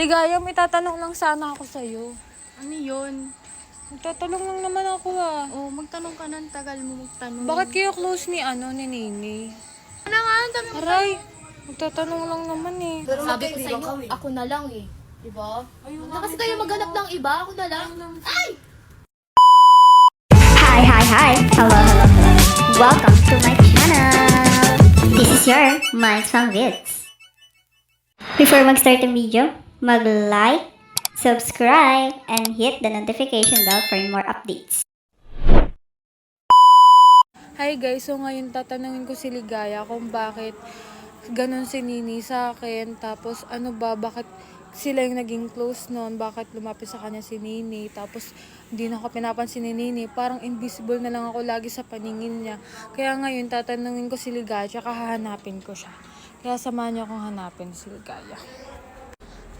Ligaya, may tatanong lang sana ako sa'yo. Ano yun? Magtatanong lang naman ako Oh, magtanong ka ng tagal mo magtanong. Bakit kayo close ni Nini? Ano nga, ang dami mo. Aray, magtatanong lang naman eh. Pero sabi ko sa inyo, ako na lang eh. Diba? Na kasi kayo maghanap ng iba, ako na lang. Ay! Hi. Hello. Welcome to my channel. This is your Minds from Vids. Before mag-start ang video, mag-like, subscribe, and hit the notification bell for more updates. Hi guys, so ngayon tatanungin ko si Ligaya kung bakit ganun si Nini sa akin. Tapos bakit sila yung naging close noon, bakit lumapit sa kanya si Nini. Tapos hindi na ako pinapansin ni Nini, parang invisible na lang ako lagi sa paningin niya. Kaya ngayon tatanungin ko si Ligaya, tsaka hahanapin ko siya. Kaya samahan niyo akong hanapin si Ligaya.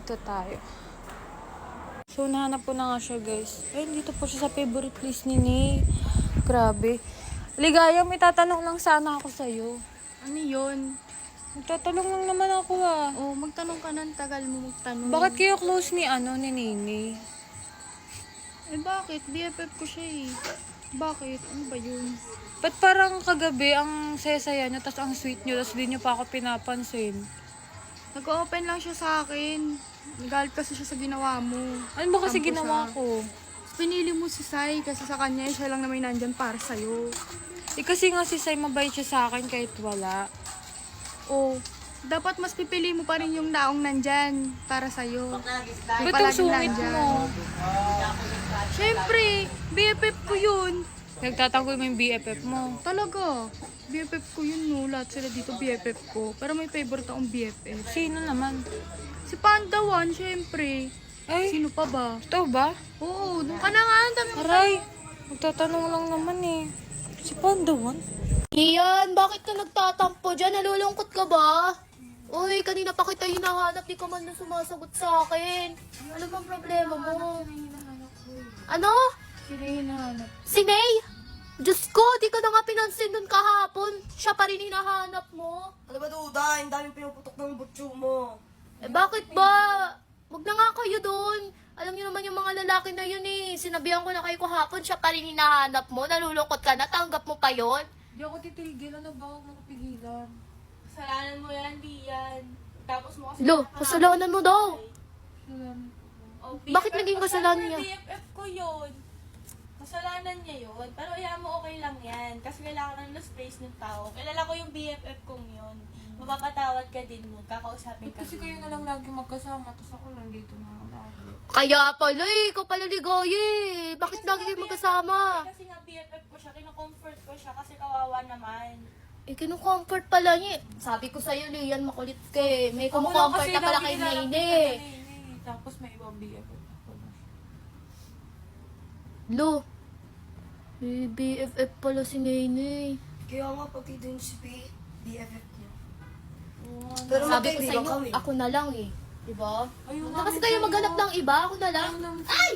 Ito tayo. So nahanap ko na nga siya guys. Ay, dito po siya sa favorite list ni Nini. Grabe. Ligaya, may tatanong lang sana ako sa'yo. Ano yun? Magtatanong lang naman ako Oh, magtanong ka ng tagal mo magtanong. Bakit kayo close ni Nini? Eh, bakit? BFF ko siya eh. Bakit? Ano ba yun? Ba't parang kagabi ang saya-saya niyo, tas ang sweet niyo, tas di niyo pa ako pinapansin? Nag-open lang siya sa akin. Nagalit kasi siya sa ginawa mo. Ano ba kasi Tampo ginawa siya. ko? Pinili mo si Sai kasi sa kanya siya lang naman nandyan para sa'yo. Eh kasi nga si Sai mabait siya sa akin kahit wala. Oh, dapat mas pipili mo pa rin yung taong nandyan para sa'yo. Ba't ang sungit mo? Siyempre, BFF ko yun. Nagtatanggol mo yung BFF mo. Talaga. BFF ko yun, no. Lahat sila dito BFF ko. Pero may favorite akong BFF. Sino naman? Si Panda One, syempre. Ay, Sino pa ba? ito ba? Oo, doon ka na nga. Ang dami mo. Aray, magtatanong lang naman eh. Si Panda One? Ian, bakit ka nagtatampo dyan? Nalulungkot ka ba? Uy, kanina pa kita hinahanap, di ka man na sumasagot sa akin. Ano bang problema mo? Ano? Sino hinahanap? Si Ney? Diyos ko, di ka na nga pinansin nun kahapon. Siya pa rin hinahanap mo. Ano ba duda? Ang daming pinuputok ng butso mo. Eh bakit ba? Wag na nga kayo doon. Alam niyo naman yung mga lalaki na yun eh. Sinabihan ko na kayo kahapon, siya pa rin hinahanap mo. Nalulungkot ka na, tanggap mo pa yon. Di ako titigil. Ano ba? Huwag mo kapigilan. Kasalanan mo yan, di yan. Tapos mo kasi... Lo, kasalanan mo daw. Oh, Bakit naging kasalanan niya? BFF ko yun. Kasalanan niya yun. Pero iya mo okay lang yan. Kasi kailangan ng space ng tao. Kilala ko yung BFF kong yun. Mapapatawad ka din mo. Kakausapin ka. Kasi kayo na lang lagi magkasama. Tapos ako lang dito na lagi. Kaya pala eh, ikaw pala ligaya eh. Bakit lagi kayo magkasama? Kasi nga BFF ko siya. Kino-comfort ko siya kasi kawawa naman. Eh, kinocomfort pala niya. Sabi ko sa'yo, Lian, makulit ka eh. May kumocomfort na pala kay Nene. Tapos may ibang BFF ako na. Lo, eh, BFF pala si Nene. Kaya nga pati din si BFF niya. Pero Sabi ko magkaibigan sa'yo, kami. ako na lang eh. Diba? Ayun Na kasi kayo maghanap ng iba, ako na lang. Ay!